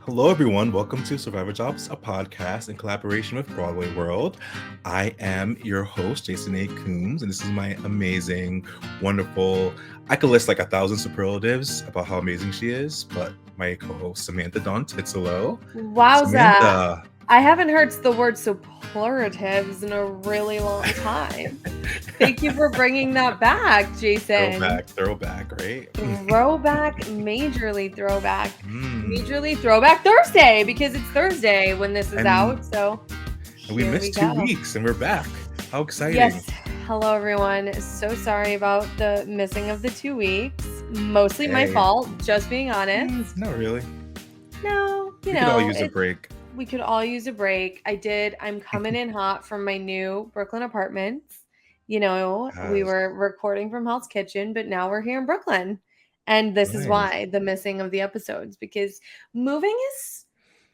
Hello, everyone. Welcome to Survivor Jobs, a podcast in collaboration with BroadwayWorld. I am your host, Jason A. Coombs, and this is my amazing, wonderful. I could list like 1,000 superlatives about how amazing she is, but my co-host Samantha Tuozzolo. Wowza. Samantha. I haven't heard the word superlatives in a really long time. Thank you for bringing that back, Jason. Throwback, right? Throwback, majorly throwback. Mm. Majorly throwback Thursday because it's Thursday when this is And, out. So and we here missed we 2 go. weeks and we're back. How exciting. Yes. Hello, everyone. So sorry about the missing of the 2 weeks. Mostly my Hey. fault, just being honest. Not really. No, We could all use a break. We could all use a break. I'm coming in hot from my new Brooklyn apartments. We Yes. were recording from Hell's Kitchen, but now we're here in Brooklyn. And this is Nice. why the missing of the episodes, because moving is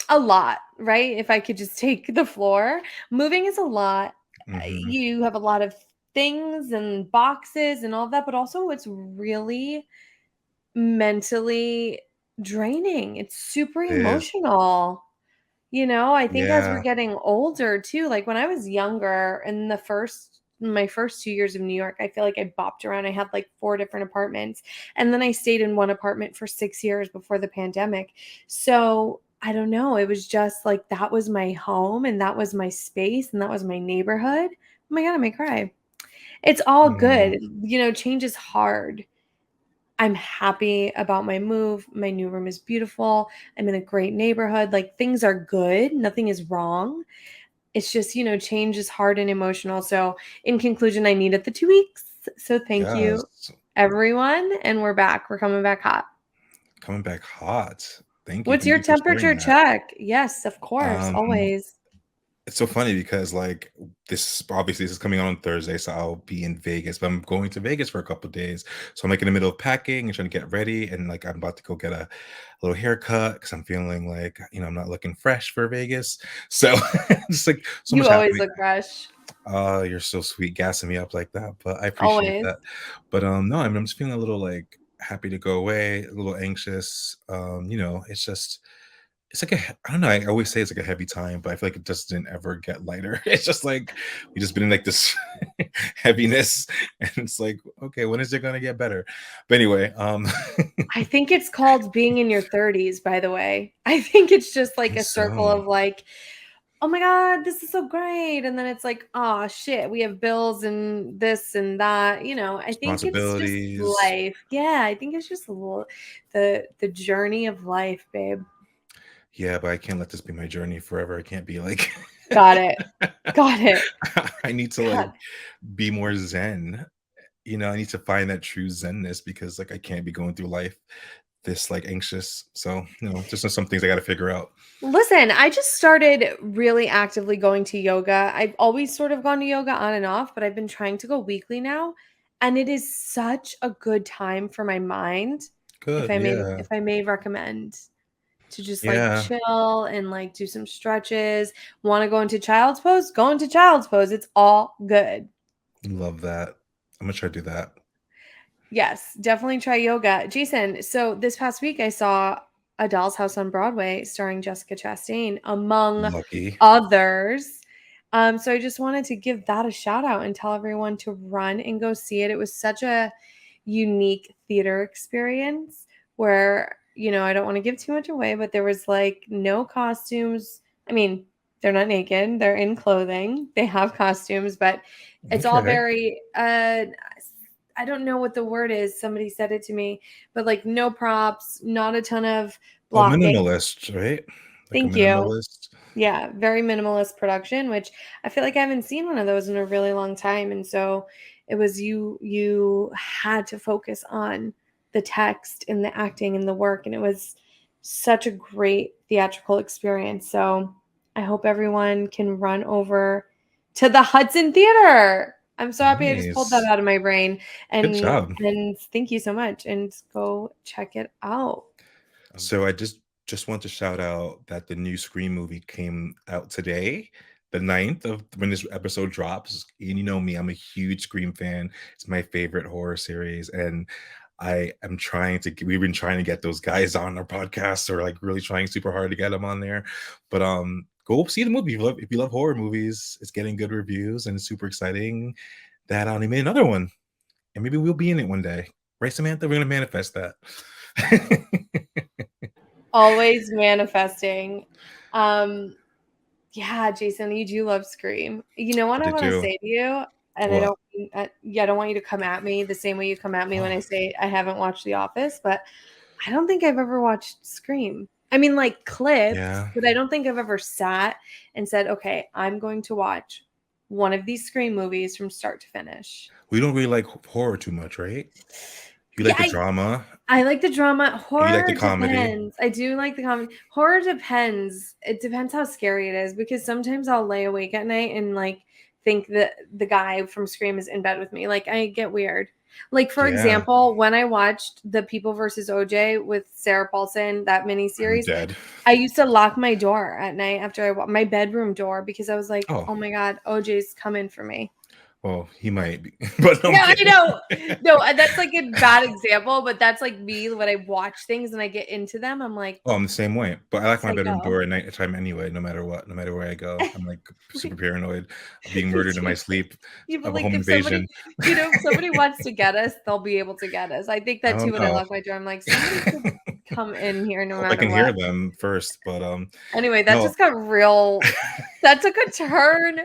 a lot, right? If I could just take the floor, moving is a lot. Mm-hmm. You have a lot of things and boxes and all that, but also it's really mentally draining. It's super It is. emotional. I think as we're Yeah. getting older too, like when I was younger in my first 2 years of New York, I feel like I bopped around. I had like 4 different apartments. And then I stayed in one apartment for 6 years before the pandemic. So, I don't know, it was just like that was my home and that was my space and that was my neighborhood. Oh my god, I may cry. It's all Mm. good. Change is hard. I'm happy about my move. My new room is beautiful. I'm in a great neighborhood. Like things are good. Nothing is wrong. It's just, change is hard and emotional. So, in conclusion, I needed the 2 weeks. So, thank you, Yes. everyone. And we're back. We're coming back hot. Coming back hot. Thank you. What's Thank your you for sharing temperature that. check? Yes, of course. Um, Always. it's so funny because like this is coming on Thursday, so I'll be in Vegas, but I'm going to Vegas for a couple of days. So I'm like in the middle of packing and trying to get ready, and like I'm about to go get a little haircut because I'm feeling like I'm not looking fresh for Vegas. So it's like so much You always happening. look fresh. You're so sweet, gassing me up like that, but I appreciate Always. that. But no, I'm just feeling a little like happy to go away, a little anxious. It's just it's like I don't know. I always say it's like a heavy time, but I feel like it just didn't ever get lighter. It's just like we just been in like this heaviness, and it's like, okay, when is it gonna get better? But anyway, I think it's called being in your 30s, by the way. I think it's just I like think a circle so. of like, oh my God, this is so great. And then it's like, oh shit, we have bills and this and that. I think it's just Responsibilities. life. Yeah, I think it's just the journey of life, babe. Yeah, but I can't let this be my journey forever. I can't be like Got it. Got it. I need to like God. be more zen. I need to find that true zenness because like I can't be going through life this like anxious. So, just some things I got to figure out. Listen, I just started really actively going to yoga. I've always sort of gone to yoga on and off, but I've been trying to go weekly now, and it is such a good time for my mind. If Good. I may Yeah. if I may recommend to just like Yeah. chill and like do some stretches. Want to go into child's pose? Go into child's pose. It's all good. Love that. I'm gonna try to do that. Yes, definitely try yoga. Jason, so this past week I saw A Doll's House on Broadway starring Jessica Chastain, among Lucky. others. So I just wanted to give that a shout out and tell everyone to run and go see it. It was such a unique theater experience where, I don't want to give too much away, but there was like no costumes. I mean, they're not naked, they're in clothing. They have costumes, but it's all Okay. very I don't know what the word is. Somebody said it to me, but like no props, not a ton of Oh, blocking. minimalist, right? Like a Thank you. minimalist. Yeah, very minimalist production, which I feel like I haven't seen one of those in a really long time. And so it was you had to focus on the text and the acting and the work. And it was such a great theatrical experience. So I hope everyone can run over to the Hudson Theater. I'm so happy I just pulled that Nice. out of my brain. Good And job. and thank you so much. And go check it out. So I just want to shout out that the new Scream movie came out today, the 9th of when this episode drops. And you know me, I'm a huge Scream fan. It's my favorite horror series. And I am trying to we've been trying to get those guys on our podcast, or like really trying super hard to get them on there. But go see the movie if you love horror movies. It's getting good reviews and it's super exciting that they made another one. And maybe we'll be in it one day. Right, Samantha? We're gonna manifest that. Always manifesting. Yeah, Jason, you do love Scream. You know what I I did want to too. say to you? And I What? don't, yeah, I don't want you to come at me the same way you come at me when I say I haven't watched The Office, but I don't think I've ever watched Scream. I mean, like clips, Yeah. but I don't think I've ever sat and said, okay, I'm going to watch one of these Scream movies from start to finish. We don't really like horror too much, right? You Yeah, like the drama. I like the drama. You like the Horror comedy. depends. I do like the comedy. Horror depends. It depends how scary it is because sometimes I'll lay awake at night and like think that the guy from Scream is in bed with me. Like I get weird. Like for Yeah. example, when I watched The People versus OJ with Sarah Paulson, that I'm miniseries, dead. I used to lock my door at night after my bedroom door because I was like, Oh, "Oh my god, OJ's coming for me." well, he might be, but I'm Yeah, I kidding. know. No, that's like a bad example, but that's like me when I watch things and I get into them. I'm like, Oh, I'm the same way, but I like my bedroom psycho. door at night time anyway, no matter what, no matter where I go. I'm like super paranoid of being Me murdered in my too. sleep, Yeah, but of a like home if somebody, invasion. if somebody wants to get us, they'll be able to get us. I think I that too don't when I know. lock my door. I'm like, somebody could come in here no Hope I matter can what. hear them first, but Anyway, that no, just got real. That took a turn.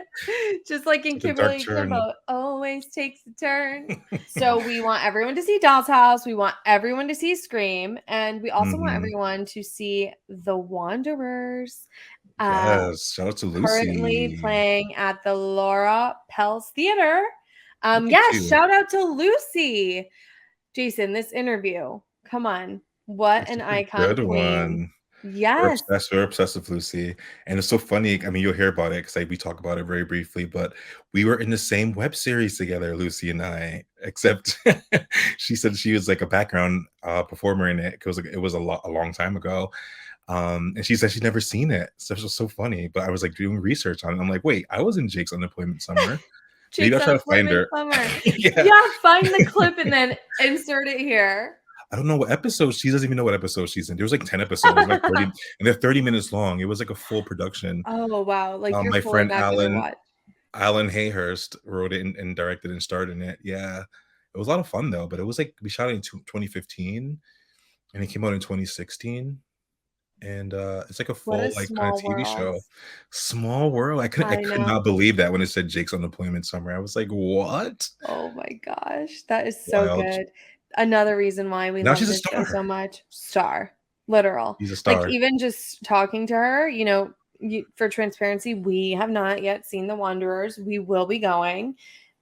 Just like in took a dark Kimberly and turn. Kimbo, always takes a turn. So we want everyone to see Doll's House. We want everyone to see Scream, and we also want Mhm. everyone to see The Wanderers. Uh, Yes, shout out to currently Lucy. playing at the Laura Pels Theater. Look at Yeah, you. shout out to Lucy. Jason, this interview. Come on. What It's an such a icon good queen. one. Yes. We're obsessed with Lucy, and it's so funny. I mean, you'll hear about it because like, we talk about it very briefly, but we were in the same web series together, Lucy and I. Except she said she was like a background performer in it because it was a long time ago. And she said she'd never seen it, so it was so funny. But I was like doing research on it. I'm like, wait, I was in Jake's Unemployment Summer. Maybe Jake's I'll try to find unemployment her. summer. Yeah, Yeah, find the clip and then insert it here. I don't know what episode she doesn't even know what episode she's in. There was like 10 episodes, like 30, and they're 30 minutes long. It was like a full production. Oh, wow. Like, you're My fully friend not gonna watch. Alan Hayhurst wrote it and directed and starred in it. Yeah. It was a lot of fun though, but it was like we shot it in 2015 and it came out in 2016. And it's like a What a full like kind of small TV world. show. Small world. I I could not know. believe that when it said Jake's Unemployment Summer. I was like, what? Oh my gosh, that is so Wild. good. Another reason why we Now love she's a this show so star. much. Star, literal. She's a Like star. even just talking to her, for transparency, we have not yet seen The Wanderers. We will be going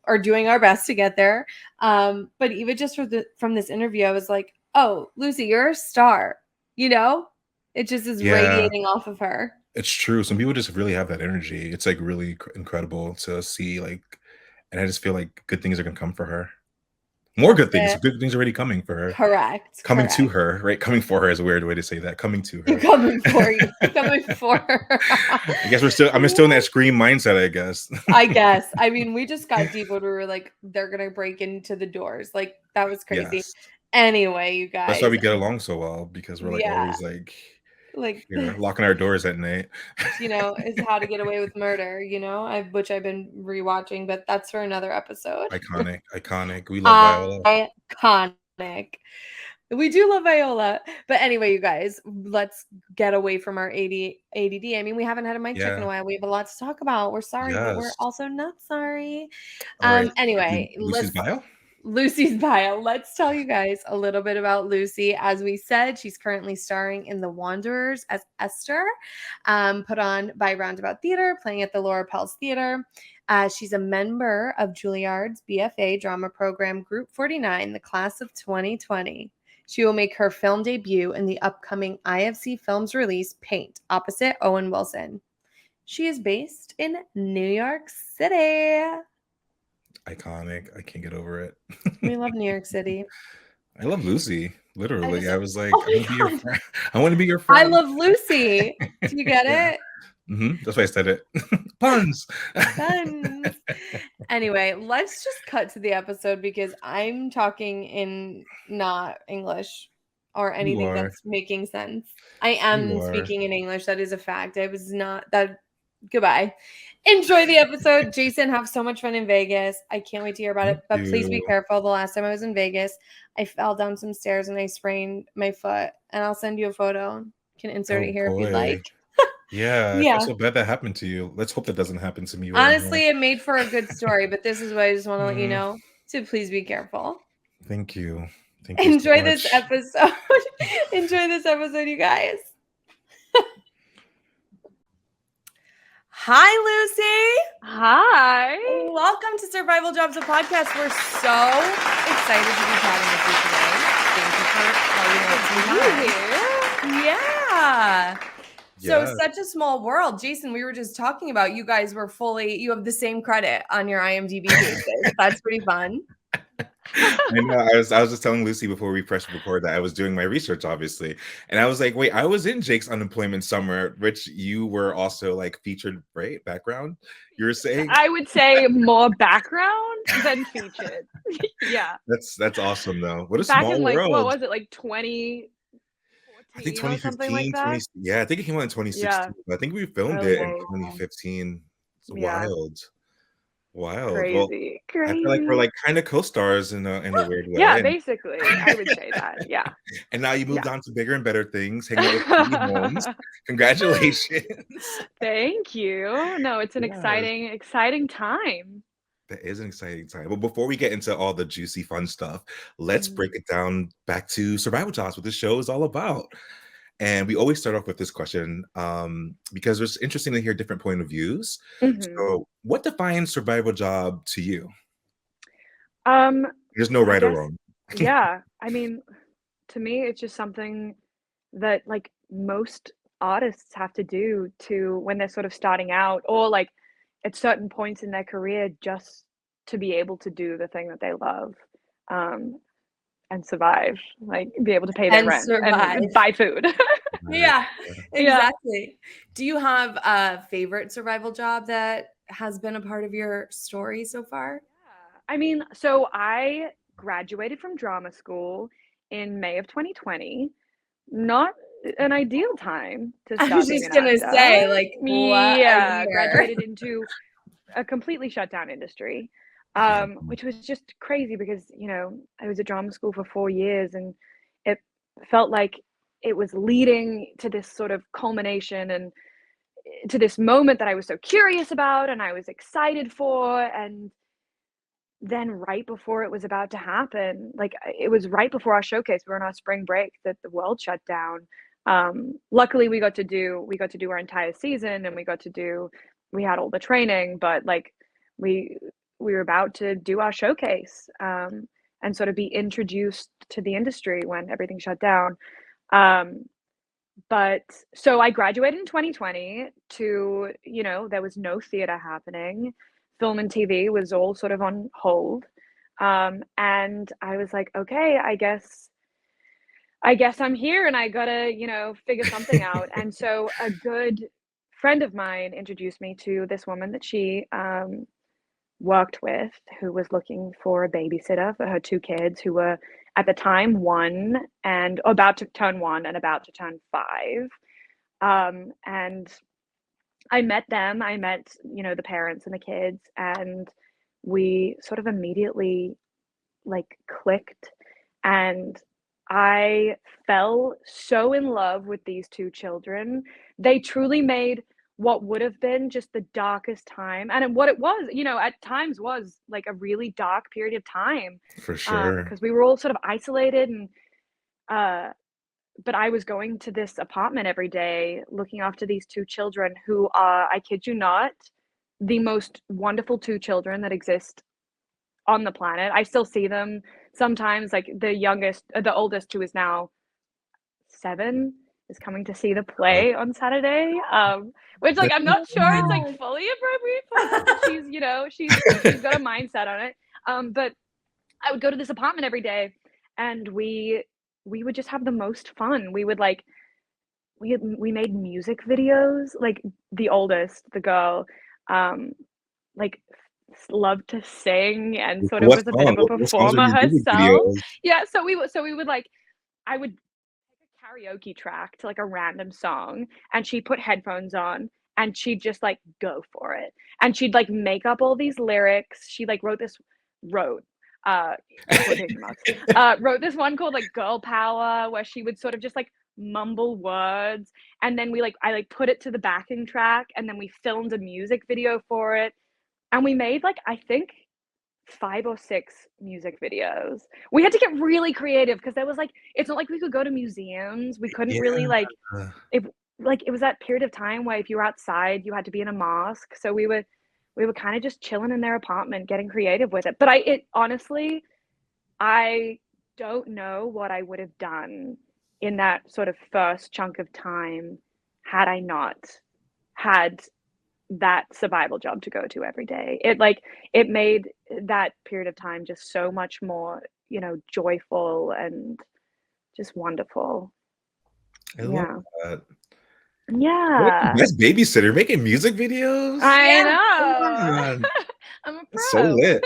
or doing our best to get there. But even just from this interview, I was like, "Oh, Lucy, you're a star." You know, it just is Yeah. radiating off of her. It's true. Some people just really have that energy. It's like really incredible to see, like, and I just feel like good things are gonna come for her. More That's good things. it. Good things are already coming for her. Correct. Coming to Correct. her, right? Coming for her is a weird way to say that. Coming to her. Coming for you. Coming for her. I guess I'm still in that Scream mindset, I guess. I guess. I mean, we just got deep when we were like, they're gonna break into the doors. Like that was crazy. Yes. Anyway, you That's why guys, we get along so well because we're like yeah, always like like here locking our doors at night. is How to Get Away with Murder. Which I've been rewatching, but that's for another episode. Iconic, iconic. We love Viola. Iconic. We do love Viola. But anyway, you guys, let's get away from our ADD. I mean, we haven't had a mic check in a Yeah. while. We have a lot to talk about. We're sorry, but we're Yes. also not sorry. All right. Anyway, Lucy's bio? Lucy's bio. Let's tell you guys a little bit about Lucy. As we said, she's currently starring in The Wanderers as Esther, put on by Roundabout Theater, playing at the Laura Pels Theater. She's a member of Juilliard's BFA drama program Group 49, the class of 2020. She will make her film debut in the upcoming IFC Films release Paint, opposite Owen Wilson. She is based in New York City. Iconic. I can't get over it. We love New York City. I love Lucy. I Literally. just I was like, Oh I want to be my your god. friend. I want to be your I friend. love Lucy. Do you get Yeah. it? That's why I said it. Puns. Puns. Anyway, let's just cut to the episode because I'm talking in not English or You anything are. that's making sense. I You am are. speaking in English. That is a fact. I was not that. Goodbye. Enjoy the episode. Jason, have so much fun in Vegas. I can't wait to hear about Thank it. But please be you. careful. The last time I was in Vegas, I fell down some stairs and I sprained my foot. And I'll send you a photo. You can insert Oh it here if you'd boy. like. Yeah, I feel Yeah. so bad that happened to you. Let's hope that doesn't happen to me right now. Honestly, it made for a good story, but this is what I just want to let you Mm, know. So please be careful. thank you. Thank you so Enjoy this much. episode. Enjoy this episode, you guys. Hi, Lucy. Hi. Welcome to Survival Jobs, a podcast. We're so excited to be chatting with you today. Thank you for carving out some time. Yeah. So Yeah. such a small world. Jason, we were just talking about you guys were you have the same credit on your IMDb basis. That's pretty fun. I know. I was just telling Lucy before we pressed record that I was doing my research, obviously, and I was like, "Wait, I was in Jake's unemployment summer, which you were also like featured, right? Background, you were saying." I would say more background than featured. Yeah. That's awesome, though. What a Back small in like, what world. was it, like I think 2014 or something like 2015, that? yeah, I think it came out in Yeah. 2016. I think we filmed Early it in days. 2015. It's Yeah. wild, wild. Well, Crazy. I feel like we're Crazy. like kind of co-stars in a weird Yeah, way. basically. I would say that. Yeah. And now you moved Yeah. on to bigger and better things, hanging out with Katie Holmes. Congratulations. Thank you. No, it's an Yes, exciting time. that is an exciting time. But before we get into all the juicy, fun stuff, let's Mhm. break it down back to survival jobs, what this show is all about. And we always start off with this question because it's interesting to hear different point of views. Mhm. So, what defines survival job to you? Um, There's no I right or guess, wrong. yeah. I mean, to me, it's just something that like most artists have to do to when they're sort of starting out or like at certain points in their career just to be able to do the thing that they love um, and survive, like be able to pay their And rent survive. and buy food. Yeah, Yeah. exactly. Do you have a favorite survival job that has been a part of your story so far? Yeah. I mean, so I graduated from drama school in May of 2020. Not an ideal time to I was start being just an gonna actor. say, like, what a Yeah, year. graduated into a completely shut down industry, Mhm. which was just crazy because, you know, I was at drama school for 4 years and it felt like it was leading to this sort of culmination and to this moment that I was so curious about and I was excited for, and then right before it was about to happen, like, it was right before our showcase, we were on our spring break that the world shut down. Luckily, we got to do our entire season, and we had all the training, but, like, we we were about to do our showcase, and sort of be introduced to the industry when everything shut down. Um, but so I graduated in 2020 to, you know, there was no theater happening. Film and TV was all sort of on hold. And I was like, okay, I guess I'm here and I gotta, you know, figure something out. And so a good friend of mine introduced me to this woman that she worked with who was looking for a babysitter for her two kids who were at the time 1 and about to turn 5. And I met them. I met, you know, the parents and the kids, and we sort of immediately like clicked. And I fell so in love with these two children. They truly made what would have been just the darkest time, and what it was, you know, at times was like a really dark period of time, For sure. because we were all sort of isolated and uh but I was going to this apartment every day looking after these two children who are, I kid you not, the most wonderful two children that exist on the planet. I still see them sometimes, like the oldest, who is now 7, is coming to see the Uh, play on Saturday. Which, like, that's I'm so not sure it's like sweet. fully appropriate for her, but she's, you know, she's got a mindset on it. But I would go to this apartment every day and we would just have the most fun. We would like we made music videos. Like the oldest, the girl, like loved to sing and sort of What was a bit song? of a What songs are performer your music herself. videos? Yeah, so we would like I would take a karaoke track to like a random song, and she'd put headphones on and she'd just like go for it. And she'd like make up all these lyrics. She like wrote quotation marks, wrote this one called like Girl Power, where she would sort of just like mumble words, and then I like put it to the backing track, and then we filmed a music video for it, and we made like I think 5 or 6 music videos. We had to get really creative because there was like it's not like we could go to museums. We couldn't really Yeah. if it was that period of time where if you were outside, you had to be in a mask. So we were kind of just chilling in their apartment, getting creative with it. But honestly, I don't know what I would have done in that sort of first chunk of time had I not had that survival job to go to every day. It made that period of time just so much more, joyful and just wonderful. I love Yeah. that. You're like the Yeah. best babysitter making music videos? I Yeah, know. Come on. I'm a That's so pro. lit.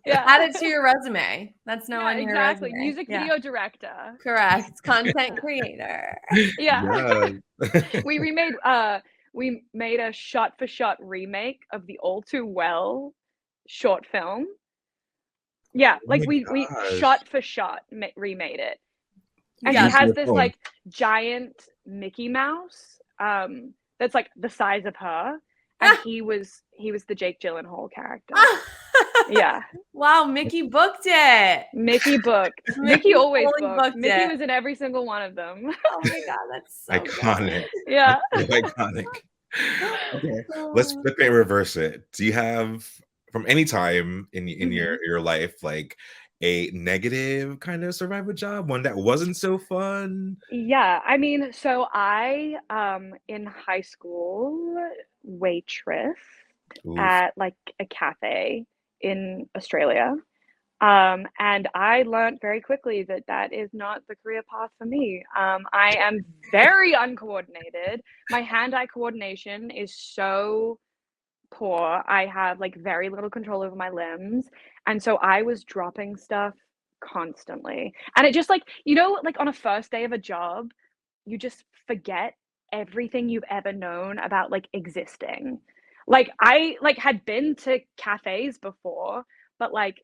Yeah. add it to your resume. That's now Yeah, on your exactly. resume. Music Yeah, video director. correct. Content creator. Yeah. Yeah. We made a shot for shot remake of the All Too Well short film. Yeah, Oh like my we gosh. shot for shot remade it. And Yeah. he Using has your this phone. like giant Mickey Mouse that's like the size of her, and he was the Jake Gyllenhaal character. Yeah. Wow, Mickey booked it. Mickey booked. Mickey Mickey always fully booked. booked Mickey it. was in every single one of them. Oh my god, that's so Iconic. Yeah. That's so iconic. Okay, let's good. flip it and reverse it. Do you have from any time in Mhm. your life like a negative kind of survival job, one that wasn't so fun? Yeah, I mean, so I in high school waitress Oof. at like a cafe in Australia. And I learned very quickly that that is not the career path for me. I am very uncoordinated. My hand-eye coordination is so poor. I have like very little control over my limbs. And so I was dropping stuff constantly. And it just like, like on a first day of a job, you just forget everything you've ever known about like existing. Like I like had been to cafes before, but like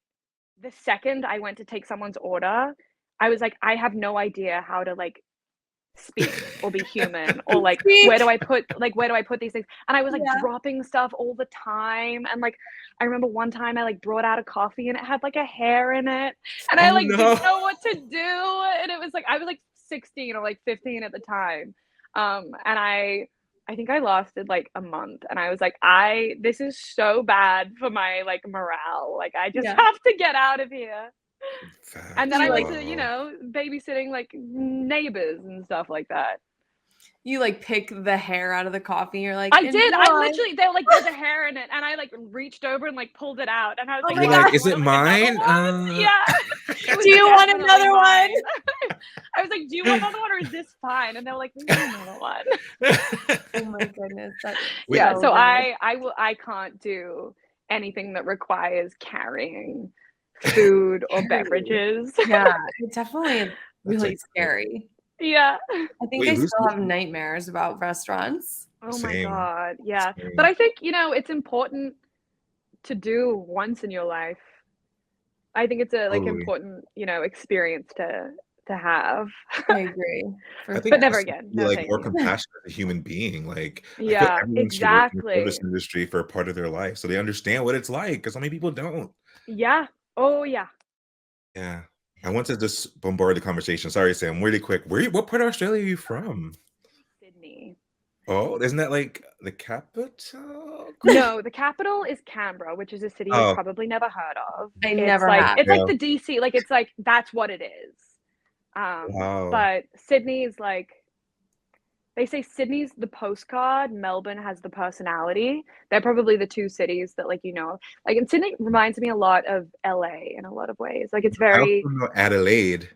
the second I went to take someone's order, I was like, I have no idea how to like speak or be human or like Speak. where do I put these things? And I was like Yeah. dropping stuff all the time. And like I remember one time I like brought out a coffee and it had like a hair in it. And I Oh like no. didn't know what to do. And it was like I was like 16 or like 15 at the time. And I think I lasted like a month and I was like, this is so bad for my like morale. Like I just Yeah. have to get out of here. And then I You went like to, babysitting like neighbors and stuff like that. you like pick the hair out of the coffee. You're like, I did. I enjoy. literally, they were like, there's a hair in it. And I like reached over and like pulled it out. And I was Oh like, my You're "Hey, like, god. do you is it want like another mine? one?" Yeah. It was Do you want definitely another one? mine. I was like, do you want another one or is this fine? And they were like, we need another one. Oh my goodness. That's Wait. Yeah. so So good. I can't do anything that requires carrying food or beverages. Yeah, it definitely is That's really like Yeah. scary. I think wait, I Lucy. still have nightmares about restaurants. Oh my Same. God. Yeah. But Same. I think, it's important to do once in your life. I think it's a like Totally. important, experience to have. I agree. I For think But never just to again. be No, like thank more you. compassionate as a human being. Like I feel Yeah, everyone should work in the service exactly. industry for a part of their life so they understand what it's like because so many people don't. Yeah. Oh yeah. Yeah. I want to just bombard the conversation. Sorry, Sam. Really quick. What part of Australia are you from? Sydney. Oh, isn't that like the capital? No, the capital is Canberra, which is a city you've Oh, probably never heard of. I It's never like have. it's yeah. like the DC, like it's like that's what it is. Wow. But Sydney is like they say Sydney's the postcard, Melbourne has the personality. They're probably the two cities that like and Sydney reminds me a lot of LA in a lot of ways. Like it's I also very know Adelaide.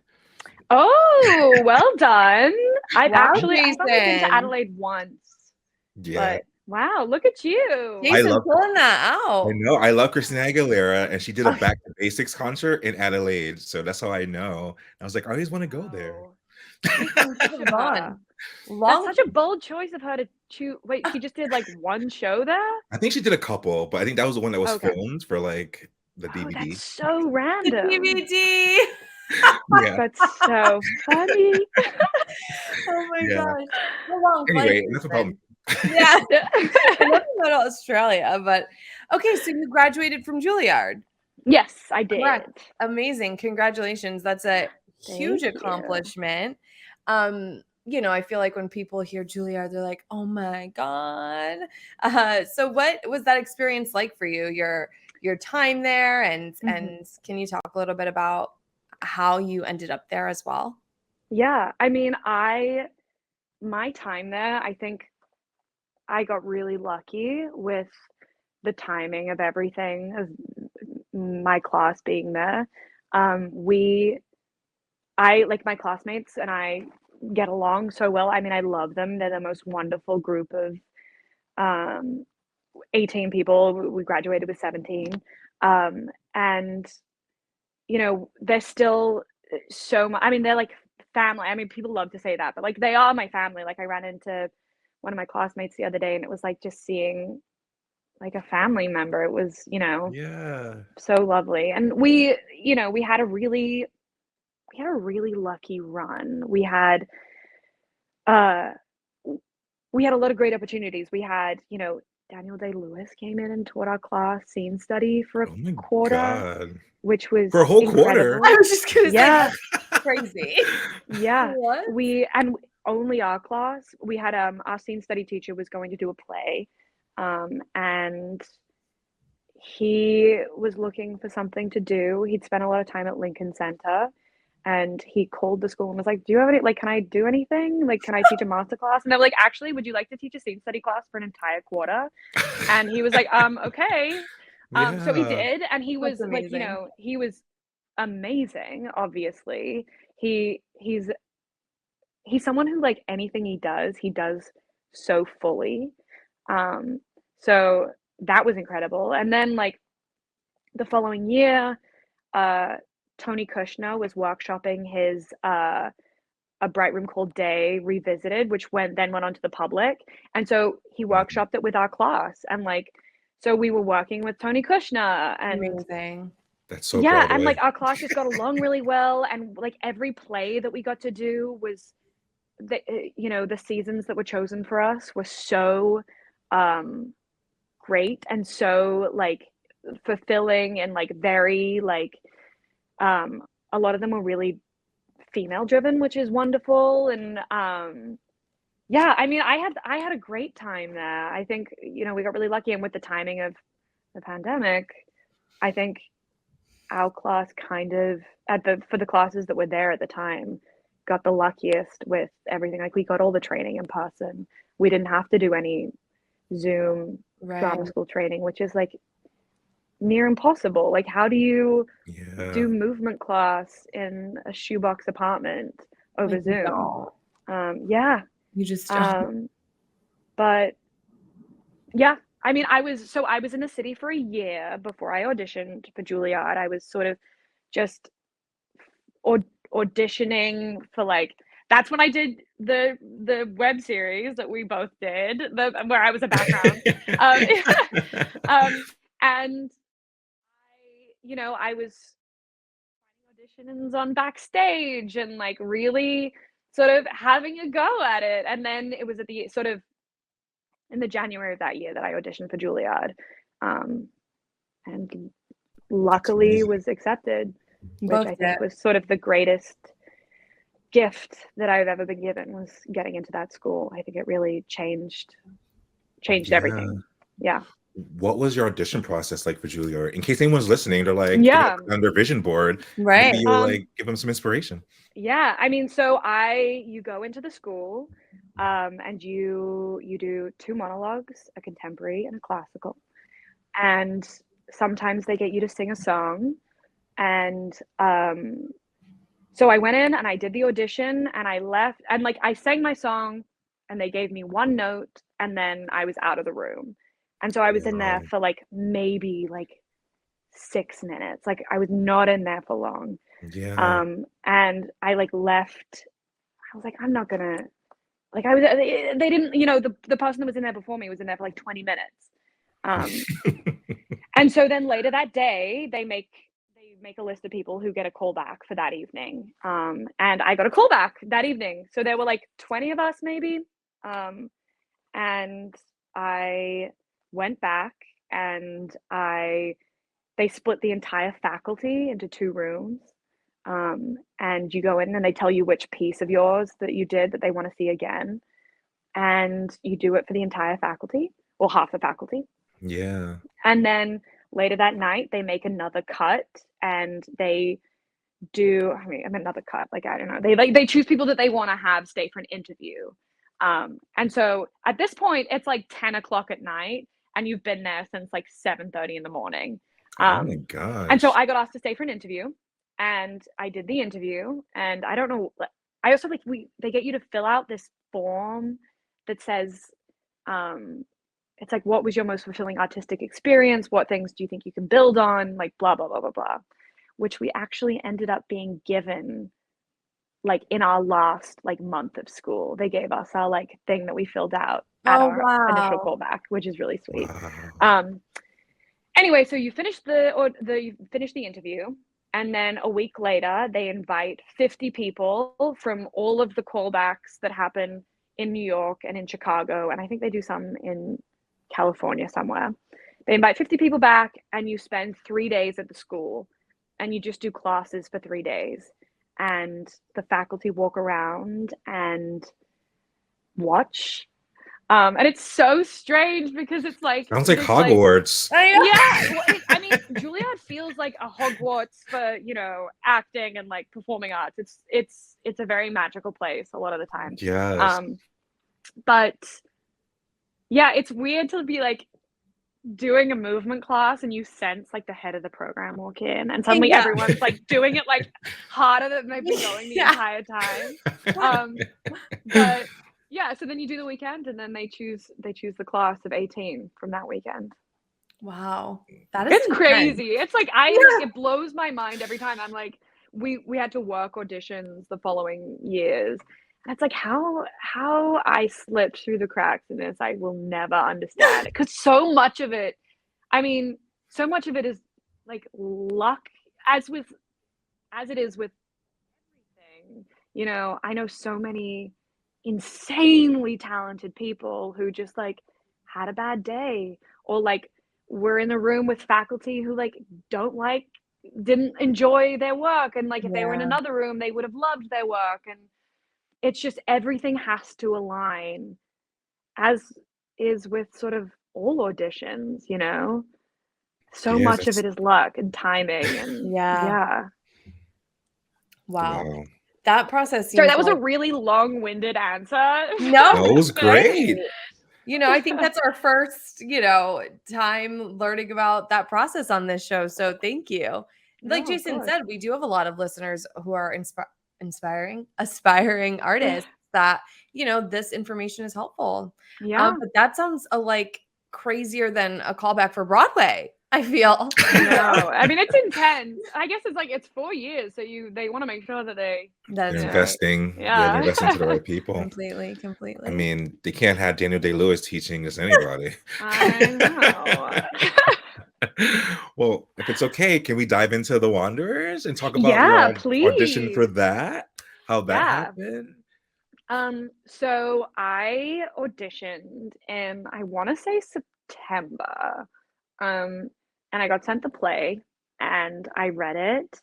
Oh, well done. I've Wow, only been to Jason. Adelaide once, Yeah. but wow, look at you. I Jason love pulling that I out. know, I love Christina Aguilera, and she did a Okay. Back to Basics concert in Adelaide, so that's how I know. I was like, I always wanna go there. Wow. Jason, Such hold a on. that's Long such a bold choice of her to choose. Wait, she just did like one show there? I think she did a couple, but I think that was the one that was Okay. filmed for, like, the Oh, that's DVD. so the random. DVD. Yeah, That's so funny. Oh my yeah. gosh. The long flight, Anyway, enough about me. Jason. Yeah. I love to go to Australia, but okay, so you graduated from Juilliard. Yes, I Congrats. did. Amazing. Congratulations. That's a huge Thank you. accomplishment. I feel like when people hear Juilliard, they're like, "Oh my God." So what was that experience like for you? Your time there and Mhm. and can you talk a little bit about how you ended up there as well? Yeah, I mean, my time there, I think I got really lucky with the timing of everything, of my class being there. We I like my classmates and I get along so well. I mean, I love them. They're the most wonderful group of um 18 people. We graduated with 17. And they're still so much. I mean, they're like family. I mean, people love to say that, but like they are my family. Like I ran into one of my classmates the other day and it was like just seeing like a family member. It was, Yeah. so lovely. And we had a really lucky run. Uh we had a lot of great opportunities. We had, Daniel Day-Lewis came in and taught our class scene study for a Oh my quarter, god. which was For a whole quarter? I incredible. was just gonna say Yeah, that's crazy. yeah. What? Only our class, we had our scene study teacher was going to do a play, and he was looking for something to do. He'd spent a lot of time at Lincoln Center, and he called the school and was like, "Do you have any like, can I do anything? Like, can I teach a master class?" And they're like, "Actually, would you like to teach a scene study class for an entire quarter?" And he was like, okay." So he Yeah. did, and he That's was like, amazing. he was amazing, obviously. He's someone who, like, anything he does so fully. Um, so that was incredible. And then, like, the following year, uh, Tony Kushner was workshopping his A Bright Room Called Day Revisited, which went on to the public. And so he Mhm. workshopped it with our class. And like, so we were working with Tony Kushner and Amazing. That's so yeah, and Broadway. like our class just got along really well. And like every play that we got to do was the seasons that were chosen for us were so um great and so like fulfilling and like very like um a lot of them were really female driven, which is wonderful. And yeah, I mean, I had a great time there. I think, we got really lucky, and with the timing of the pandemic, I think our class kind of for the classes that were there at the time got the luckiest with everything. Like we got all the training in person. We didn't have to do any Zoom Right. drama school training, which is like near impossible. Like how do you Yeah. do movement class in a shoebox apartment over Like you Zoom? don't. Yeah. You just don't. Um, but yeah, I mean, I was in the city for a year before I auditioned for Juilliard. I was sort of just aud- auditioning for like that's when I did the web series that we both did, where I was a background. Um, and I was auditions on Backstage and like really sort of having a go at it. And then it was at the sort of in the January of that year that I auditioned for Juilliard, um, and That's luckily amazing. was accepted, which I Booked it. think was sort of the greatest gift that I've ever been given was getting into that school. I think it really changed Yeah. everything. Yeah. What was your audition process like for Juilliard? In case anyone's listening, they're like thinking of Yeah. putting on their vision board, maybe Right. you'll like give them some inspiration. Yeah. I mean, so you go into the school, and you do two monologues, a contemporary and a classical. And sometimes they get you to sing a song. And So I went in and I did the audition and I left and like I sang my song and they gave me one note and then I was out of the room. And so I was in there Wow. for like maybe like 6 minutes. Like I was not in there for long. Yeah. And I like left. I was like, I'm not gonna like I was they didn't, you know, the person that was in there before me was in there for like 20 minutes. Um, and so then later that day they make a list of people who get a call back for that evening. And I got a call back that evening. So there were like 20 of us maybe. Um, and I went back and they split the entire faculty into 2 rooms. And you go in and they tell you which piece of yours that you did that they want to see again. And you do it for the entire faculty or half the faculty. Yeah. And then later that night, they make another cut and they do, I mean, another cut, like, I don't know. They choose people that they want to have stay for an interview. And so at this point, it's like 10 o'clock at night and you've been there since like 7:30 in the morning. Oh my And so gosh. I got asked to stay for an interview and I did the interview and I don't know, I also like, they get you to fill out this form that says, it's like, what was your most fulfilling artistic experience? What things do you think you can build on? Like, blah, blah, blah, blah, blah, which we actually ended up being given like in our last like month of school. They gave us our like thing that we filled out at Oh, our initial wow. callback, which is really sweet. Wow. Anyway, so you finish the interview, and then a week later, they invite 50 people from all of the callbacks that happen in New York and in Chicago, and I think they do some in California somewhere. They invite 50 people back, and you spend 3 days at the school, and you just do classes for 3 days. And the faculty walk around and watch. And it's so strange because it's like Sounds like this like Hogwarts. I know. yeah, well, I mean, Juilliard feels like a Hogwarts for, you know, acting and like performing arts. It's a very magical place a lot of the time. Yes. But yeah, it's weird to be like doing a movement class and you sense like the head of the program walk in and suddenly Yeah. everyone's like doing it like harder than they've been going the Yeah. entire time. But yeah, so then you do the weekend and then they choose the class of 18 from that weekend. Wow. That is It's intense. crazy. It's like Yeah. it blows my mind every time. I'm like, we had to work auditions the following years. And it's like how I slipped through the cracks in this, I will never understand. Because so much of it, I mean, so much of it is like luck, as it is with everything. You know, I know so many insanely talented people who just like had a bad day or like were in a room with faculty who like didn't enjoy their work and like if they were in Yeah. another room they would have loved their work, and it's just everything has to align, as is with sort of all auditions, you know. So Yes. much of it is luck and timing and Yeah. yeah. Wow. Wow. That process Sorry, seems that was a like really long-winded answer. no, No, it was it's great. great. You know, I think that's our first, you know, time learning about that process on this show. So thank you. Like No, of Jason course. said, we do have a lot of listeners who are aspiring artists that, you know, this information is helpful. Yeah. But that sounds like crazier than a callback for Broadway, I feel. I know. I mean, it's intense. I guess it's like it's 4 years, so they want to make sure that they, That's They're you know, right. investing. Yeah, they're yeah. investing to the right people. Completely. I mean, they can't have Daniel Day-Lewis teaching just anybody. I know. Well, if it's okay, can we dive into The Wanderers and talk about your Yeah, audition for please. that? How that Yeah. happened? So I auditioned in, I want to say September. Um, and I got sent the play and I read it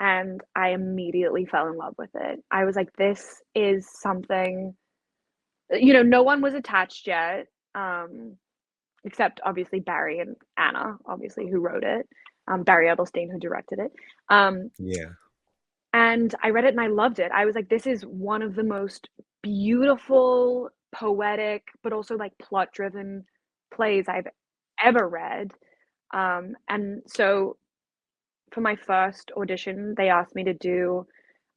and I immediately fell in love with it. I was like, this is something, you know, no one was attached yet. Except obviously Barry and Anna, obviously, who wrote it. Barry Edelstein, who directed it. Yeah. And I read it and I loved it. I was like, this is one of the most beautiful, poetic, but also like plot-driven plays I've ever read. And so for my first audition, they asked me to do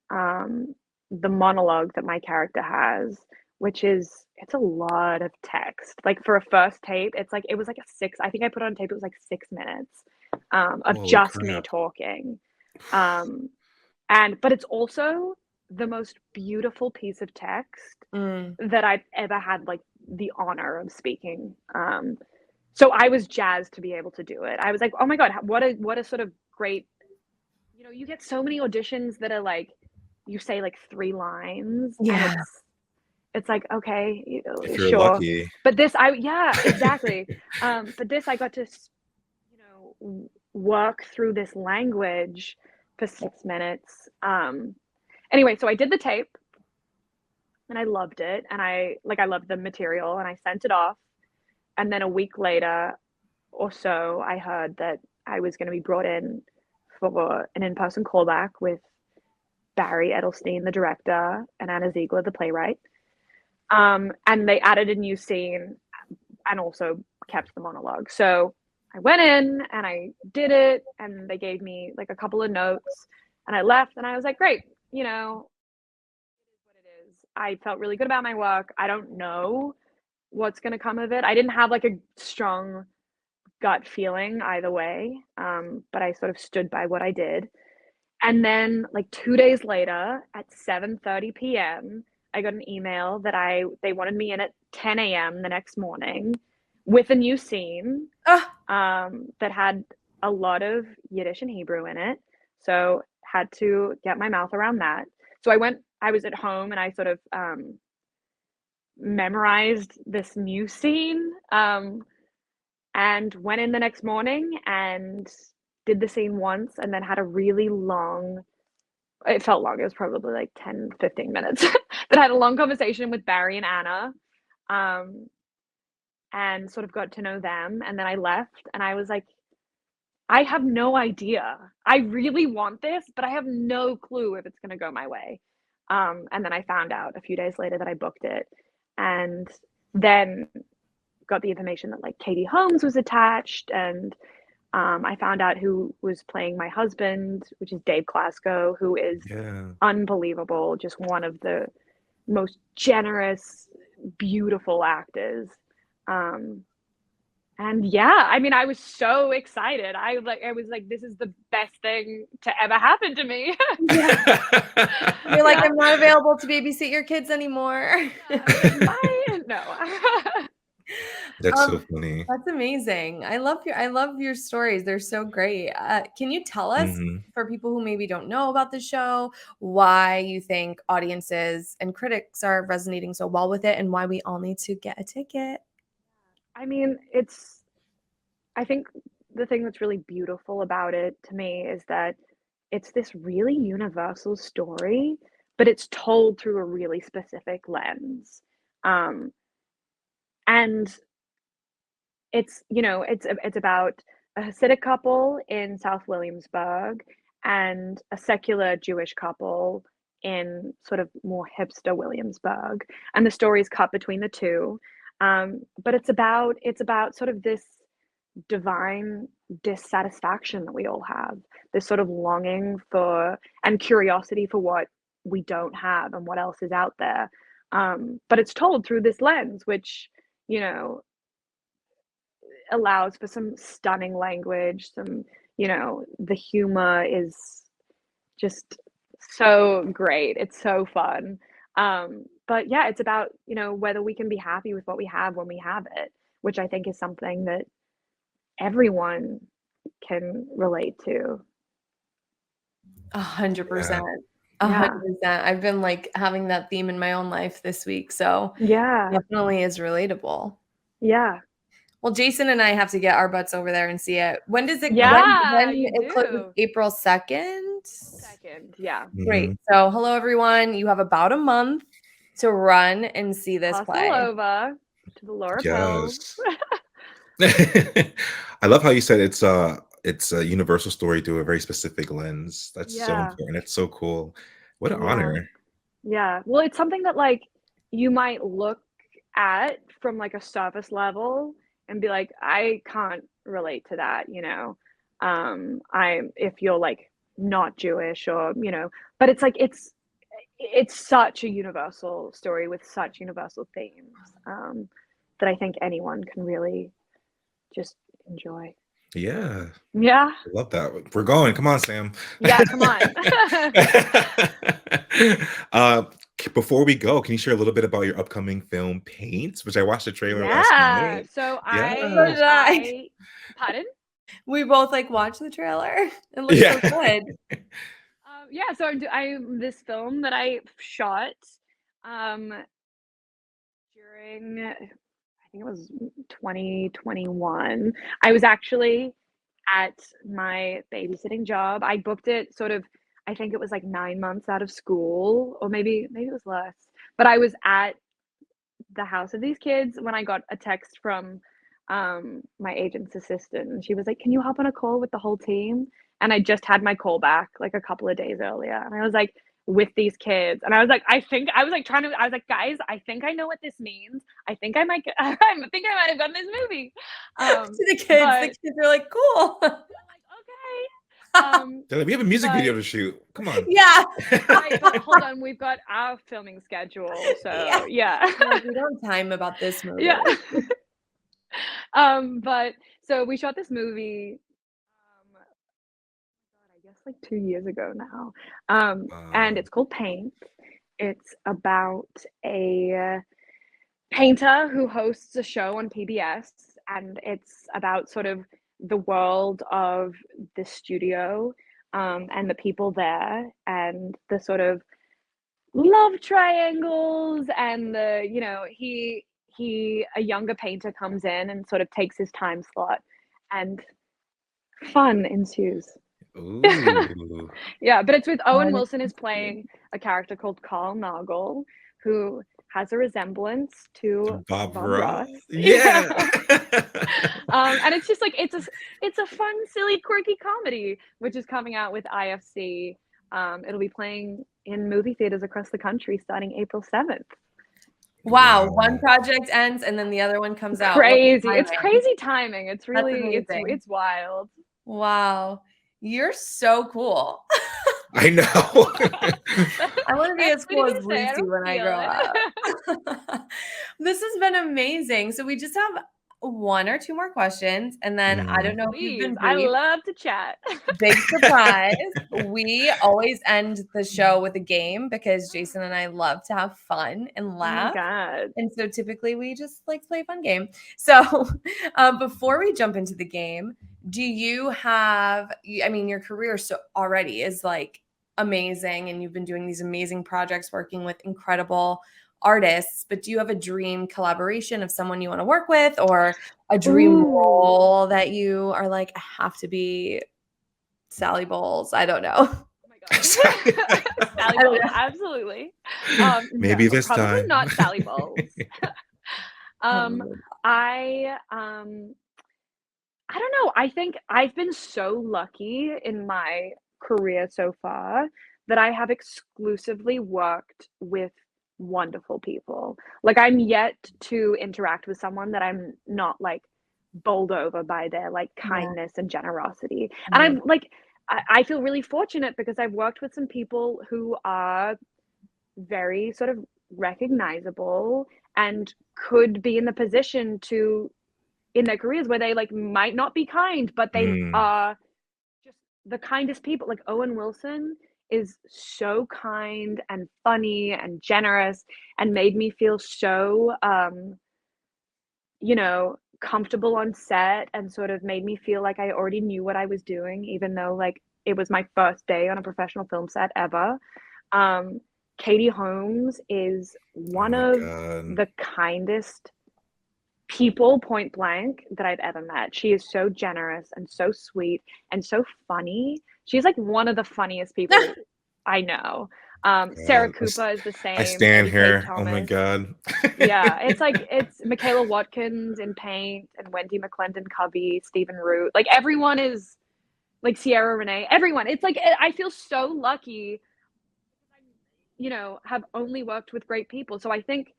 the monologue that my character has, which is it's a lot of text. Like for a first tape, it's like it was like a six. I think I put it on tape. It was like 6 minutes of Holy just me crap. talking, um, and but it's also the most beautiful piece of text Mm. that I've ever had like the honor of speaking. So I was jazzed to be able to do it. I was like, oh my god, what a sort of great. You get so many auditions that are like you say like 3 lines and Yeah. it's like, okay, If you're sure. lucky. But this I yeah, exactly. But this I got to work through this language for 6 minutes. Anyway, so I did the tape and I loved it and I loved the material and I sent it off. And then a week later or so, I heard that I was going to be brought in for an in-person callback with Barry Edelstein, the director, and Anna Ziegler, the playwright. And they added a new scene and also kept the monologue. So I went in and I did it, and they gave me like a couple of notes, and I left, and I was like, great, what it is. I felt really good about my work. I don't know what's going to come of it. I didn't have like a strong gut feeling either way, but I sort of stood by what I did. And then like 2 days later at 7:30 p.m., I got an email that they wanted me in at 10 a.m. the next morning with a new scene Ah, that had a lot of Yiddish and Hebrew in it. So had to get my mouth around that. So I was at home and I sort of memorized this new scene and went in the next morning and did the scene once and then had a really long it felt long. It was probably like 10, 15 minutes that I had a long conversation with Barry and Anna um, and sort of got to know them. And then I left and I was like, I have no idea. I really want this, but I have no clue if it's going to go my way. And then I found out a few days later that I booked it. And then got the information that like Katie Holmes was attached and I found out who was playing my husband, which is Dave Klasko, who is Yeah. unbelievable, just one of the most generous, beautiful actors. Um, and yeah, I mean, I was so excited. I was like, this is the best thing to ever happen to me. yeah. You're like, Yeah. I'm not available to babysit your kids anymore. Yeah, I was like, bye. No. That's so Um, funny. that's amazing. I love your stories. They're so great. Can you tell us, Mhm. for people who maybe don't know about the show, why you think audiences and critics are resonating so well with it and why we all need to get a ticket? I mean, I think the thing that's really beautiful about it to me is that it's this really universal story, but it's told through a really specific lens. Um, and it's about a Hasidic couple in South Williamsburg and a secular Jewish couple in sort of more hipster Williamsburg, and the story is cut between the two. But it's about sort of this divine dissatisfaction that we all have, this sort of longing for and curiosity for what we don't have and what else is out there. But it's told through this lens, which you know allows for some stunning language, the humor is just so great. It's so fun. But yeah, it's about, whether we can be happy with what we have when we have it, which I think is something that everyone can relate to. 100%. Yeah. A Yeah. 100%. I've been like having that theme in my own life this week, so Yeah. definitely is relatable. Yeah. Well, Jason and I have to get our butts over there and see it. When does it Yeah, when you it closes? do. April 2nd? Second. Yeah. Great. Mhm. So, hello everyone. You have about a month to run and see this Hustle play. over to the Laura Pills. Yes. I love how you said it's a universal story through a very specific lens. That's so Yeah. important. It's so cool. What an Yeah. honor. Yeah. Well, it's something that like you might look at from like a surface level and be like, I can't relate to that. I'm if you're like not Jewish, or but it's like it's such a universal story with such universal themes, that I think anyone can really just enjoy. Yeah, Yeah. I love that. We're going. Come on, Sam. Yeah, come on. uh, before we go, can you share a little bit about your upcoming film Paint, which I watched the trailer last Yeah. night? So Yeah. So did I. Pardon? We both like watched the trailer. It looks so Yeah. good. Yeah, so I this film that I shot um during, I think it was 2021. I was actually at my babysitting job. I booked it sort of, I think it was like 9 months out of school, or maybe it was less. But I was at the house of these kids when I got a text from my agent's assistant, and she was like, "Can you hop on a call with the whole team?" And I just had my call back like a couple of days earlier, and I was like, with these kids, and I was like, I was like I was like, guys, I think I know what this means. I think I might I think I might have gotten this movie. To the kids, But the kids are like, cool. they're like, okay. They're like, we have a music video But to shoot. Come on. Yeah. right, but hold on, we've got our filming schedule, Yeah. so yeah. Like, we don't have time about this movie. Yeah. But so we shot this movie, God, I guess like 2 years ago now. And it's called Paint. It's about a painter who hosts a show on PBS, and it's about sort of the world of the studio, and the people there, and the sort of love triangles, and he a younger painter comes in and sort of takes his time slot, and fun ensues. Ooh. Yeah, but it's with Owen Fun. Wilson is playing a character called Carl Nagel, who has a resemblance to Bob Bob Ross. Ross. Yeah. And it's just like it's a fun, silly, quirky comedy, which is coming out with IFC. It'll be playing in movie theaters across the country starting April 7th. Wow, one project ends and then the other one comes out. What Crazy. It's timing. crazy timing. It's That's really amazing. it's wild. Wow. You're so cool. I know. I want to be That's as cool sweet as of you to say. I Lucy don't when I feel grow it. up. This has been amazing. So we just have one or two more questions, and then I don't know if you've Please, been I briefed. love to chat. Big surprise. We always end the show with a game because Jason and I love to have fun and Oh my laugh. God. And so typically we just like to play a fun game. So before we jump into the game, do you have, I mean, your career so already is like amazing, and you've been doing these amazing projects working with incredible artists, but do you have a dream collaboration of someone you want to work with, or a dream Ooh. role that you are like, I have to be Sally Bowles? I don't know. Oh my God. Sally Bowles, absolutely. Maybe No, this probably time. not Sally Bowles. Probably. I don't know. I think I've been so lucky in my career so far that I have exclusively worked with wonderful people. Like, I'm yet to interact with someone that I'm not like bowled over by their like Yeah. kindness and generosity. I And love I'm like, I feel really fortunate because I've worked with some people who are very sort of recognizable and could be in the position to in their careers where they like might not be kind, but they Mm, are just the kindest people. Like Owen Wilson is so kind and funny and generous, and made me feel so comfortable on set, and sort of made me feel like I already knew what I was doing, even though like it was my first day on a professional film set ever. Um, Katie Holmes is oh one my of God. the kindest people, point blank, that I've ever met. She is so generous and so sweet and so funny. She's like one of the funniest people I know. Sarah Cooper is the I same. stand Eddie Kate here. Oh my Thomas. God. Yeah, it's Michaela Watkins in Paint, and Wendy McClendon Covey, Stephen Root. Like everyone is like Sierra Renee. Everyone. It's like I feel so lucky. Have only worked with great people. So I think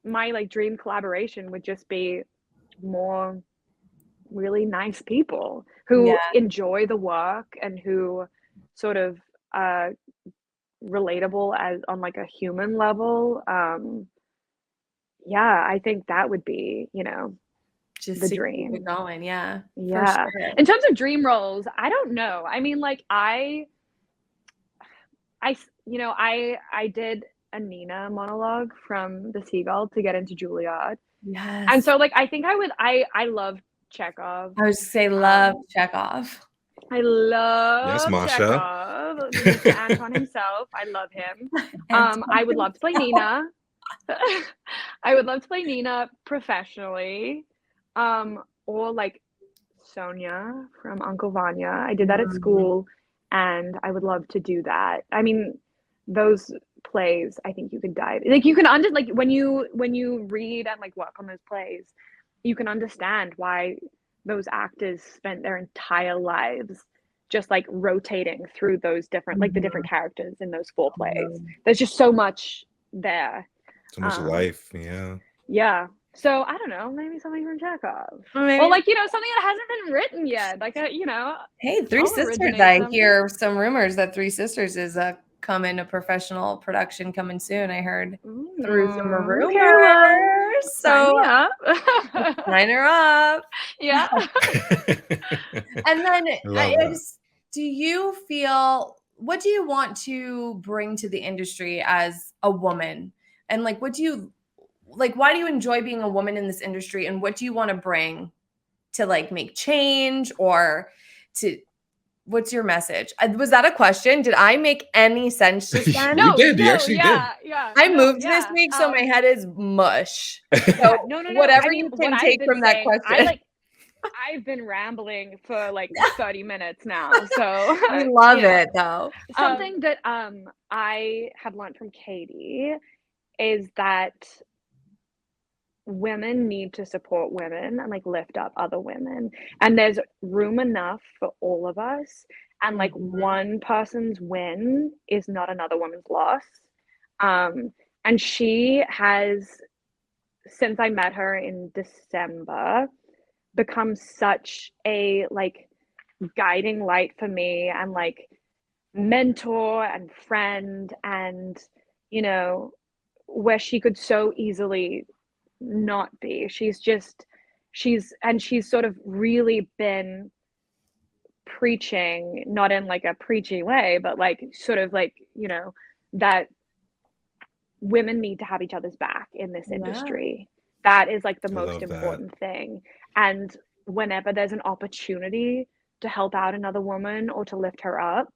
my like dream collaboration would just be more really nice people who Yeah. enjoy the work and who sort of relatable as on like a human level, yeah, I think that would be, Just the to keep it dream. going. Yeah, for Yeah. sure. In terms of dream roles, I don't know. I mean, like I did a Nina monologue from The Seagull to get into Juilliard. And Yes. so like I think I love Chekhov. I was to say love Um, Chekhov. I Yes, love Masha. Chekhov, Mr. Anton himself. I love him. And I would love to play Nina. I would love to play Nina professionally. Or like Sonia from Uncle Vanya. I did that at school, and I would love to do that. I mean, those plays, I think you could dive like you can like when you read and like work on those plays, you can understand why those actors spent their entire lives just like rotating through those different like the different characters in those 4 plays. There's just so much there. So much life. Yeah. Yeah. So I don't know, maybe something from Chekhov. maybe. Or like, something that hasn't been written yet. Like Hey, Three I'll Sisters. originate I something. hear some rumors that Three Sisters is coming to professional production coming soon. I heard through some rumors. Okay, well, sign So me up. sign her up. Yeah. And then Love that. do you feel, what do you want to bring to the industry as a woman? And like, why do you enjoy being a woman in this industry? And what do you want to bring to like make change, or what's your message? Was that a question? Did I make any sense just then? You did. You actually did. Yeah. I moved this week, so my head is mush. So No. whatever I mean, you what can I've take been from that saying, question. I've been rambling for like 30 minutes now. So We love it though. Something that I have learned from Katie is that women need to support women and like lift up other women, and there's room enough for all of us, and like one person's win is not another woman's loss. And she has, since I met her in December, become such a like guiding light for me, and like mentor and friend, and where she could so easily not be. She's sort of really been preaching, not in like a preachy way, but like sort of like, that women need to have each other's back in this industry. That is like the most important thing. And whenever there's an opportunity to help out another woman or to lift her up,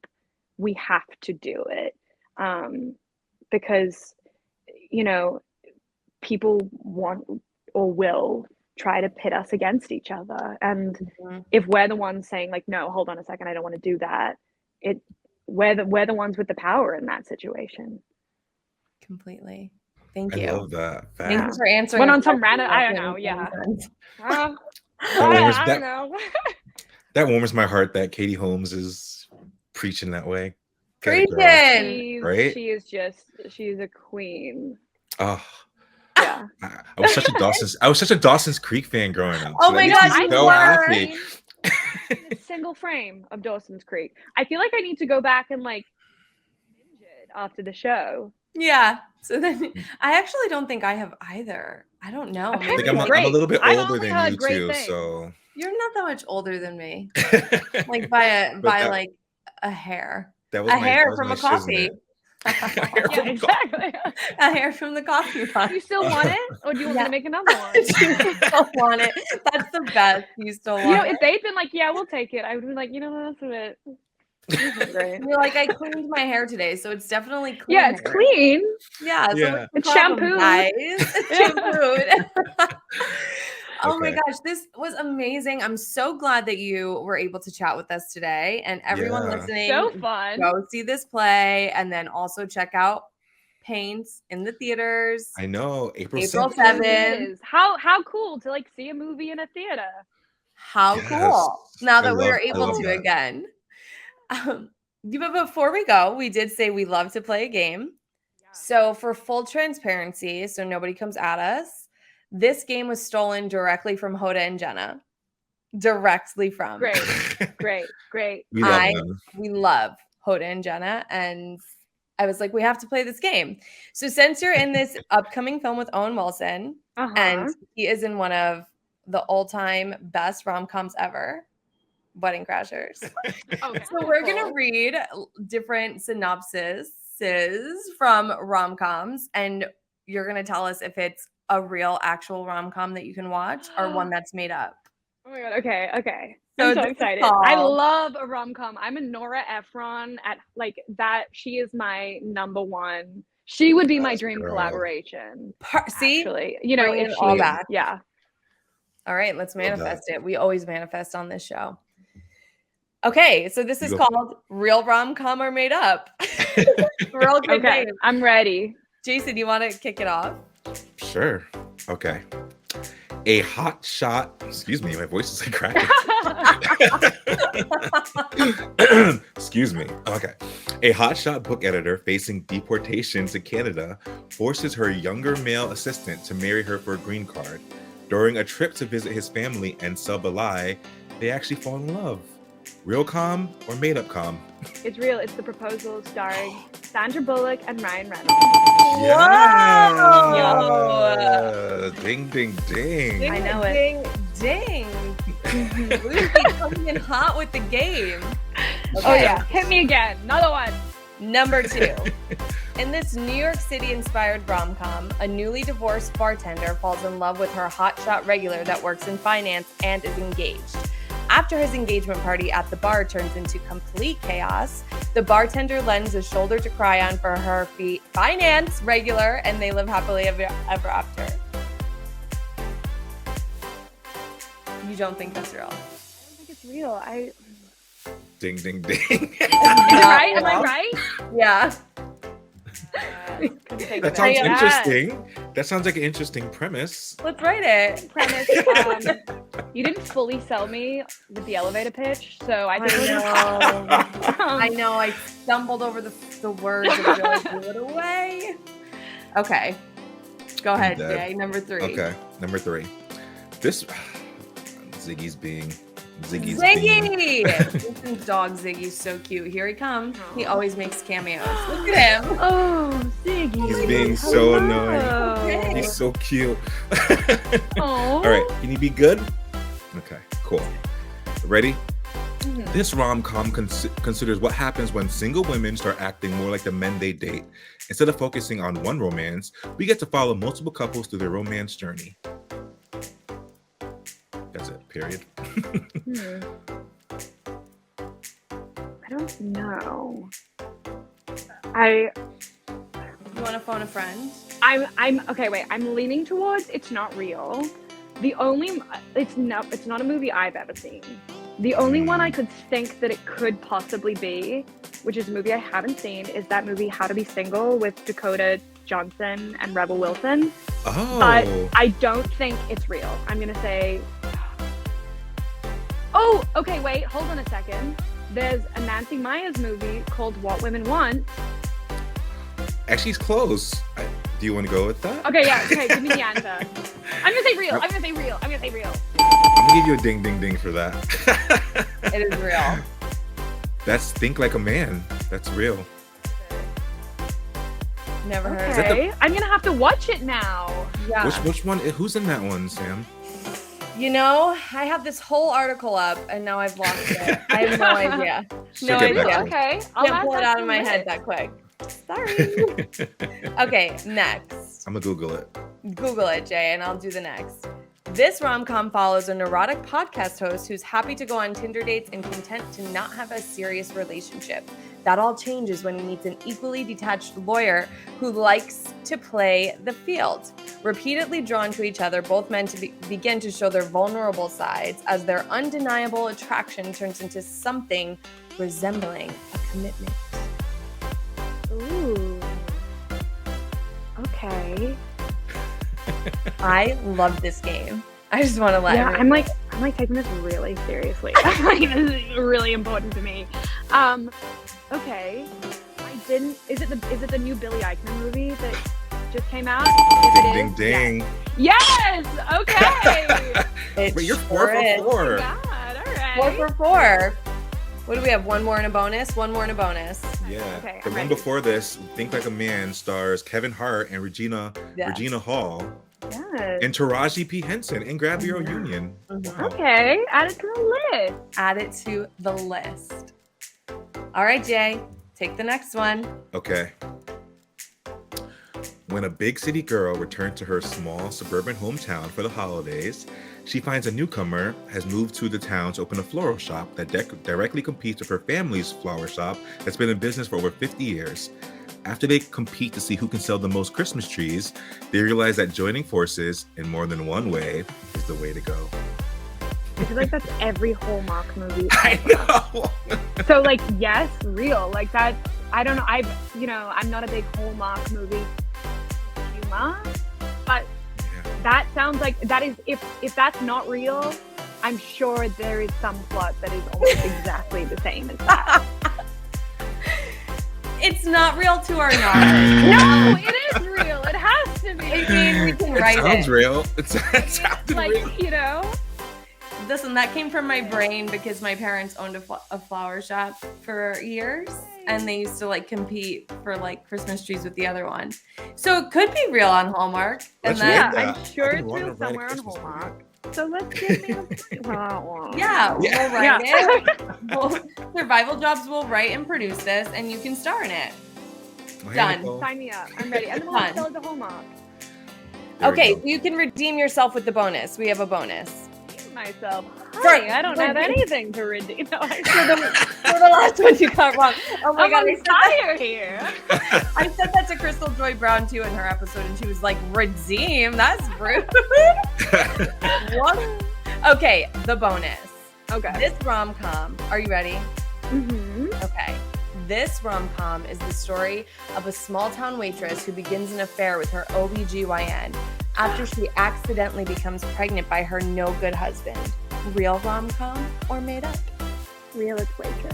we have to do it. Because, people want or will try to pit us against each other. And if we're the ones saying like, no, hold on a second, I don't want to do that, we're the ones with the power in that situation. Completely. Thank you. I love that. Thank you for answering. Went on some random, I don't know. Yeah. I don't know. That warms my heart that Katie Holmes is preaching that way. Preaching. Right? She's a queen. Oh. Yeah. I was such a Dawson's Creek fan growing up. Oh my God, I'm so happy. Single frame of Dawson's Creek. I feel like I need to go back and like binge it after the show. Yeah. So then I actually don't think I have either. I don't know. I think I'm a little bit older than you too. So you're not that much older than me. Like by a hair. That was a hair from a coffee. Yeah, exactly. A hair from the coffee pot. Do you still want it, or do you want me to make another one? Do you still want it? That's the best. You still want it? If they'd been like, yeah, we'll take it, I would be like, that's a bit. Great. You're like, I cleaned my hair today, so it's definitely clean. Yeah, it's clean. Yeah, so it's shampooed. Guys. It's shampooed. Oh my gosh, this was amazing. I'm so glad that you were able to chat with us today, and everyone listening. So fun. Go see this play, and then also check out Paints in the theaters. I know, April 7th. How cool to like see a movie in a theater. How cool. Now that we are able to again. But before we go, we did say we love to play a game. Yeah. So for full transparency, so nobody comes at us, this game was stolen directly from Hoda and Jenna. Directly from. Great. We love them. We love Hoda and Jenna, and I was like, we have to play this game. So since you're in this upcoming film with Owen Wilson, and he is in one of the all-time best rom-coms ever, Wedding Crashers. Okay, so we're going to read different synopses from rom-coms, and you're going to tell us if it's a real actual rom-com that you can watch or one that's made up. Oh my god, okay. So I'm so excited. I love a rom-com. I'm a Nora Ephron at like that. She is my number one. She would be my dream collaboration. See? Actually, you know, if she, all that. Yeah. All right, let's manifest it. We always manifest on this show. Okay, so this is called Real Rom-Com or Made Up. Real good game. I'm ready. Jason, you want to kick it off? Sure. Okay. A hot shot. Excuse me, my voice is like cracking. Excuse me. Okay. A hotshot book editor facing deportation to Canada forces her younger male assistant to marry her for a green card. During a trip to visit his family and sub a lie, they actually fall in love. Real com or made up com? It's real. It's The Proposal starring Sandra Bullock and Ryan Reynolds. Yeah. Ding, ding, ding. I know it. Ding, ding. Lucy coming in hot with the game. Okay. Oh yeah, hit me again. Another one. Number 2. In this New York City-inspired rom-com, a newly divorced bartender falls in love with her hotshot regular that works in finance and is engaged. After his engagement party at the bar turns into complete chaos, the bartender lends a shoulder to cry on for her finance regular, and they live happily ever after. You don't think that's real? I don't think it's real. Ding, ding, ding. Is it right? Am I right? Yeah. That sounds interesting. That sounds like an interesting premise. Let's write it. You didn't fully sell me with the elevator pitch, so I think I know. I stumbled over the words and really threw it away. Okay. Go ahead, Jay. Number 3. Okay. Number 3. This Ziggy's being. Ziggy! Jason's dog Ziggy's so cute. Here he comes. He always makes cameos. Look at him. Oh, Ziggy. He's being so annoying. Okay. He's so cute. All right. Can you be good? Okay, cool. Ready? Mm-hmm. This rom-com considers what happens when single women start acting more like the men they date. Instead of focusing on one romance, we get to follow multiple couples through their romance journey. That's it, period. I don't know. You want to phone a friend? I'm okay, wait. I'm leaning towards it's not real. It's not a movie I've ever seen. The only one I could think that it could possibly be, which is a movie I haven't seen, is that movie How to Be Single with Dakota Johnson and Rebel Wilson. Oh. But I don't think it's real. I'm gonna say. Oh, okay, wait, hold on a second. There's a Nancy Meyers movie called What Women Want. Actually, it's close. Do you want to go with that? Okay, yeah, okay, give me the answer. I'm gonna say real. I'm gonna say real. I'm gonna give you a ding, ding, ding for that. It is real. That's Think Like a Man. That's real. Never heard of it. I'm gonna have to watch it now. Yeah. Which one? Who's in that one, Sam? You know, I have this whole article up and now I've lost it. I have no idea. No idea. Okay. Can't pull it out of my head that quick. Sorry. Okay, next. I'm gonna Google it. Google it, Jay, and I'll do the next. This rom-com follows a neurotic podcast host who's happy to go on Tinder dates and content to not have a serious relationship. That all changes when he meets an equally detached lawyer who likes to play the field. Repeatedly drawn to each other, both men begin to show their vulnerable sides as their undeniable attraction turns into something resembling a commitment. Ooh. Okay. I love this game. I just want to let I'm like taking this really seriously. This is really important to me. Okay. Is it the new Billy Eichner movie that just came out? Ding, ding, ding. Yes. Okay. Wait, you're 4 for 4. God, all right. 4 for 4. What do we have? One more and a bonus? One more and a bonus. Yeah. Okay, The I'm one ready. before this, Think Like a Man, stars Kevin Hart and Regina Hall Yes. and Taraji P. Henson in Grab Your Union. Mhm. Wow. Okay, add it to the list. Add it to the list. All right, Jay, take the next one. Okay. When a big city girl returns to her small suburban hometown for the holidays, she finds a newcomer has moved to the town to open a floral shop that directly competes with her family's flower shop that's been in business for over 50 years. After they compete to see who can sell the most Christmas trees, they realize that joining forces in more than one way is the way to go. I feel like that's every Hallmark movie. I know. So like, yes, real. Like that. I don't know. I'm not a big Hallmark movie humor, but that sounds like that is if that's not real, I'm sure there is some plot that is almost exactly the same as that. It's not real to our knowledge. No, it is real. It has to be. I mean, we can It write sounds it. real. It sounded Like, real. you know. Listen, that came from my brain because my parents owned a flower shop for years, and they used to like compete for like Christmas trees with the other one. So it could be real on Hallmark. And Let's then, Yeah, that. I'm sure I've been it's wanting real to write a somewhere on Christmas movie. Hallmark. So let's give me the point for that one. yeah, Yeah. we'll write it. Survival Jobs will write and produce this, and you can star in it. Well, Done. here we go. Sign me up. I'm ready. And then we'll Done. sell it to Hallmark. There we Okay, go. you can redeem yourself with the bonus. We have a bonus. Myself. Right. Honey, I don't have anything to redeem. No, For the last one you got wrong. Oh my I'm god, on I said that- fire here. I said that to Crystal Joy Brown too in her episode, and she was like, "Redeem? That's rude." What? Okay, the bonus. Okay. This rom-com. Are you ready? Mm-hmm. Okay. This rom-com is the story of a small-town waitress who begins an affair with her OBGYN after she accidentally becomes pregnant by her no-good husband. Real rom-com or made up? Real it's waitress.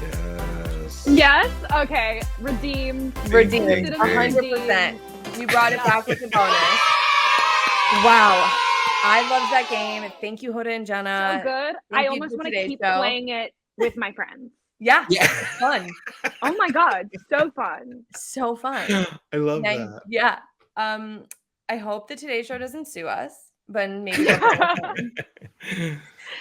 Yes. Yes. Okay. Redeemed. Redeemed. Ding, ding, ding. 100%. You brought it back with the bonus. Wow. I love that game. Thank you, Hoda and Jenna. So good. thank I you almost for want to today's keep show. playing it with my friends. Yeah. Yeah. Fun. Oh my god, so fun. So fun. I love Yeah, that. yeah. I hope the Today Show doesn't sue us, but maybe they'll go on.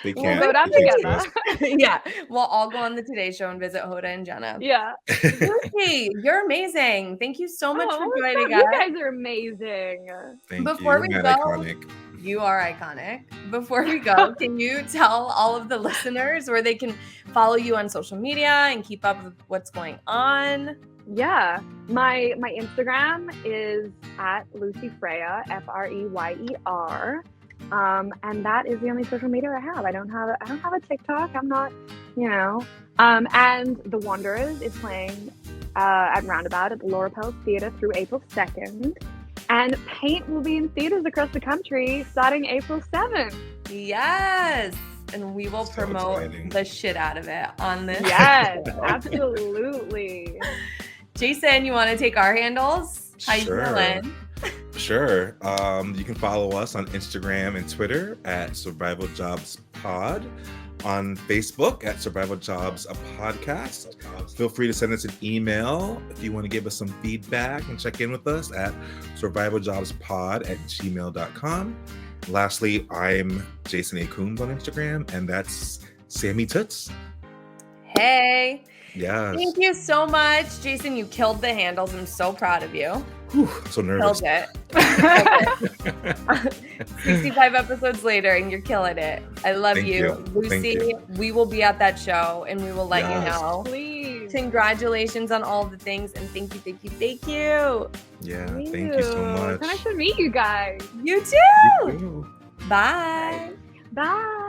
They We'll can't. go down they can't together. do this. Yeah, we'll all go on the Today Show and visit Hoda and Jenna. Yeah. Lucy, you're amazing. Thank you so much for joining You us. guys are amazing. Thank Before you. we You're go- iconic. You are iconic. Before we go, can you tell all of the listeners where they can follow you on social media and keep up with what's going on? Yeah. My Instagram is at Lucy Freyer, Freyer. And that is the only social media I have. I don't have a TikTok. I'm not, and The Wanderers is playing at Roundabout at the Laura Pels Theatre through April 2nd. And Paint will be in theaters across the country starting April 7th. Yes. And we will So promote exciting. the shit out of it on this. Yes, absolutely. Jason, you want to take our handles? How you Sure. feeling? Sure. You can follow us on Instagram and Twitter at Survival Jobs Pod. On Facebook at Survival Jobs a Podcast. Feel free to send us an email if you want to give us some feedback and check in with us at survivaljobspod@gmail.com. Lastly, I'm Jason A. Coombs on Instagram, and that's Sammy Toots. Hey. Yes. Thank you so much. Jason, you killed the handles. I'm so proud of you. Whew, I'm so nervous. Killed it. 65 episodes later, and you're killing it. I love Thank you. you. Lucy, Thank you. we will be at that show, and we will let you Yes. know. Please. Congratulations on all the things, and thank you, thank you, thank you. Yeah, thank you so much. It's nice to meet you guys. You too. You too. Bye. Bye.